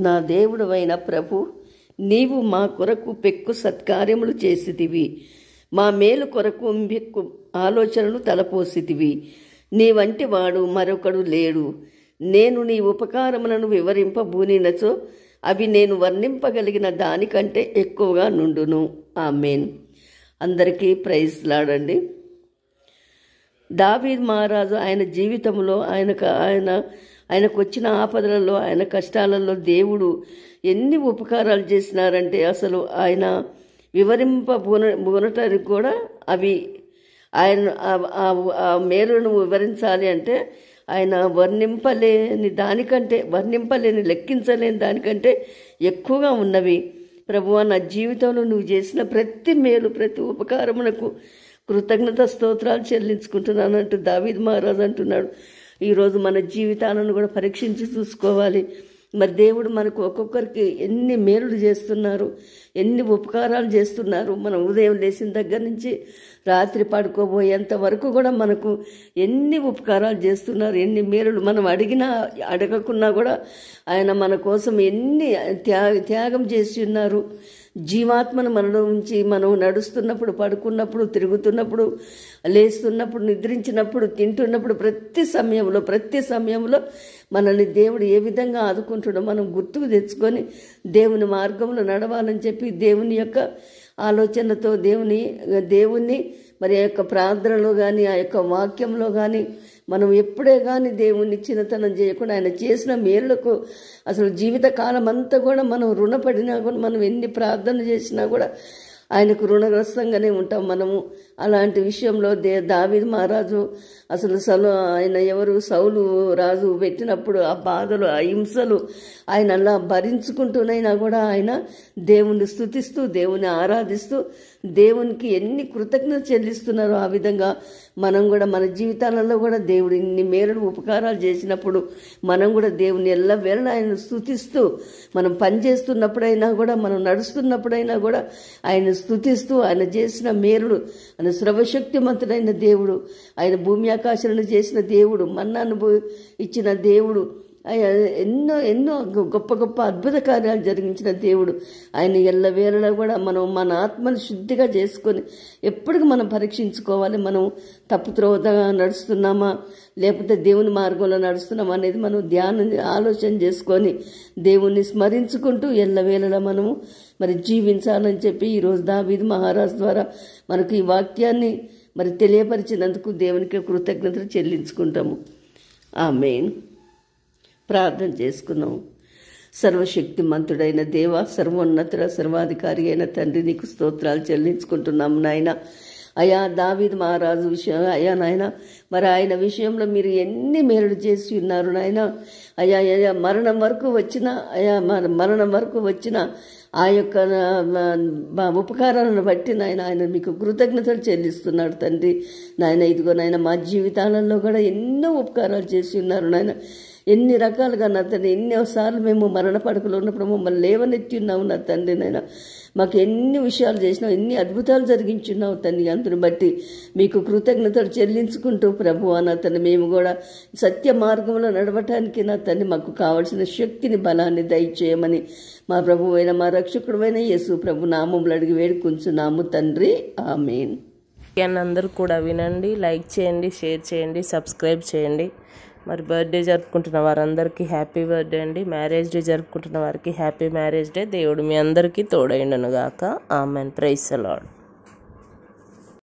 నా దేవుడవైన ప్రభు, నీవు మా కొరకు పెక్కు సత్కార్యములు చేసితివి, మా మేలు కొరకు పెక్కు ఆలోచనలు తలపోసితివి. నీ వంటి వాడు మరొకడు లేడు. నేను నీ ఉపకారములను వివరింపబూనినచో అవి నేను వర్ణింపగలిగిన దానికంటే ఎక్కువగా నుండును. ఆమేన్. అందరికీ ప్రైజ్ లాడండి. దావీదు మహారాజు ఆయన జీవితంలో ఆయనకు వచ్చిన ఆపదలలో, ఆయన కష్టాలలో దేవుడు ఎన్ని ఉపకారాలు చేసినారంటే అసలు ఆయన వివరింపబూనటానికి కూడా అవి ఆయన ఆ మేలును వివరించాలి అంటే ఆయన వర్ణింపలేని లెక్కించలేని దానికంటే ఎక్కువగా ఉన్నవి. ప్రభువా, నా జీవితంలో నువ్వు చేసిన ప్రతి మేలు, ప్రతి ఉపకారమునకు కృతజ్ఞత స్తోత్రాలు చెల్లించుకుంటున్నానంటూ దావీదు మహారాజు అంటున్నాడు. ఈరోజు మన జీవితాలను కూడా పరీక్షించి చూసుకోవాలి. మరి దేవుడు మనకు ఒక్కొక్కరికి ఎన్ని మేలులు చేస్తున్నారు, ఎన్ని ఉపకారాలు చేస్తున్నారు. మనం ఉదయం లేచిన దగ్గర నుంచి రాత్రి పడుకోబోయేంత వరకు కూడా మనకు ఎన్ని ఉపకారాలు చేస్తున్నారు, ఎన్ని మేలులు. మనం అడగకున్నా కూడా ఆయన మన కోసం ఎన్ని త్యాగం చేసి ఉన్నారు. జీవాత్మను మనలో ఉంచి మనం నడుస్తున్నప్పుడు, పడుకున్నప్పుడు, తిరుగుతున్నప్పుడు, లేస్తున్నప్పుడు, నిద్రించినప్పుడు, తింటున్నప్పుడు ప్రతి సమయంలో మనల్ని దేవుడు ఏ విధంగా ఆదుకుంటాడో మనం గుర్తుకు తెచ్చుకొని దేవుని మార్గంలో నడవాలని చెప్పి దేవుని యొక్క ఆలోచనతో దేవుణ్ణి మరి ఆ యొక్క ప్రార్థనలో కానీ, ఆ యొక్క వాక్యంలో కానీ మనం ఎప్పుడే కానీ దేవుణ్ణి చిన్నతనం చేయకుండా ఆయన చేసిన మేలులకు అసలు జీవితకాలం అంతా కూడా మనం రుణపడినా కూడా, మనం ఎన్ని ప్రార్థన చేసినా కూడా ఆయనకు రుణగ్రస్తంగానే ఉంటాం మనము. అలాంటి విషయంలో దావీదు మహారాజు అసలు సౌలు రాజు పెట్టినప్పుడు ఆ బాధలు, ఆ హింసలు ఆయన అలా భరించుకుంటూనైనా కూడా ఆయన దేవుణ్ణి స్తుతిస్తూ, దేవుని ఆరాధిస్తూ, దేవునికి ఎన్ని కృతజ్ఞత చెల్లిస్తున్నారో ఆ విధంగా మనం కూడా మన జీవితాలలో కూడా దేవుడు ఇన్ని మేలుడు ఉపకారాలు చేసినప్పుడు మనం కూడా దేవుని ఎల్లవేళ ఆయన స్తుతిస్తూ, మనం పనిచేస్తున్నప్పుడైనా కూడా, మనం నడుస్తున్నప్పుడైనా కూడా ఆయన స్తుతిస్తూ, ఆయన చేసిన మేలుడు, ఆయన సర్వశక్తిమంతుడైన దేవుడు, ఆయన భూమి ఆకాశాలను చేసిన దేవుడు, మన్నాను ఇచ్చిన దేవుడు, ఎన్నో గొప్ప అద్భుత కార్యాలు జరిగించిన దేవుడు. ఆయన ఎల్లవేళలా కూడా మనం మన ఆత్మను శుద్ధిగా చేసుకొని ఎప్పటికీ మనం పరీక్షించుకోవాలి. మనం తప్పుత్రోవగా నడుస్తున్నామా, లేకపోతే దేవుని మార్గంలో నడుస్తున్నామా అనేది మనం ఆలోచన చేసుకొని దేవుణ్ణి స్మరించుకుంటూ ఎల్లవేళలా మనము మరి జీవించాలని చెప్పి ఈరోజు దావీదు మహారాజు ద్వారా మనకు ఈ వాక్యాన్ని మరి తెలియపరిచినందుకు దేవునికి కృతజ్ఞతలు చెల్లించుకుంటాము. ఆమేన్. ప్రార్థన చేసుకున్నాం. సర్వశక్తిమంతుడైన దేవ, సర్వోన్నతుడ, సర్వాధికారి అయిన తండ్రి, నీకు స్తోత్రాలు చెల్లించుకుంటున్నాము నాయన. అయా దావీదు మహారాజు విషయం, అయా నాయన మరి ఆయన విషయంలో మీరు ఎన్ని మేలులు చేసి ఉన్నారు నాయన. అయా మరణం వరకు వచ్చిన ఆ యొక్క ఉపకారాలను బట్టి ఆయన మీకు కృతజ్ఞతలు చెల్లిస్తున్నాడు తండ్రి. నాయన ఇదిగో నాయన మా జీవితాలలో కూడా ఎన్నో ఉపకారాలు చేసి ఉన్నారు నాయన. ఎన్ని రకాలుగా నా తండ్రి, ఎన్నోసార్లు మేము మరణ పడకలో ఉన్నప్పుడు మమ్మల్ని లేవనెత్తి ఉన్నావు నా తండ్రి. నాయన మాకు ఎన్ని విషయాలు చేసినావు, ఎన్ని అద్భుతాలు జరిగించున్నావు తండ్రి. అందుని బట్టి మీకు కృతజ్ఞతలు చెల్లించుకుంటూ ప్రభువా నా తండ్రి, మేము కూడా సత్య మార్గంలో నడవటానికి నా తండ్రి మాకు కావలసిన శక్తిని, బలాన్ని దయచేయమని మా ప్రభు అయిన మా రక్షకుడైన యేసు ప్రభు నామములు అడిగి వేడుకుంటున్నాము తండ్రి. ఆమేన్. అందరూ కూడా వినండి, లైక్ చేయండి, షేర్ చేయండి, సబ్స్క్రైబ్ చేయండి. మరి బర్త్డే జరుపుకుంటున్న వారందరికీ హ్యాపీ బర్త్డే అండి. మ్యారేజ్ డే జరుపుకుంటున్న వారికి హ్యాపీ మ్యారేజ్ డే. దేవుడు మీ అందరికీ తోడైండును గాక. ఆమెన్. Praise the lord.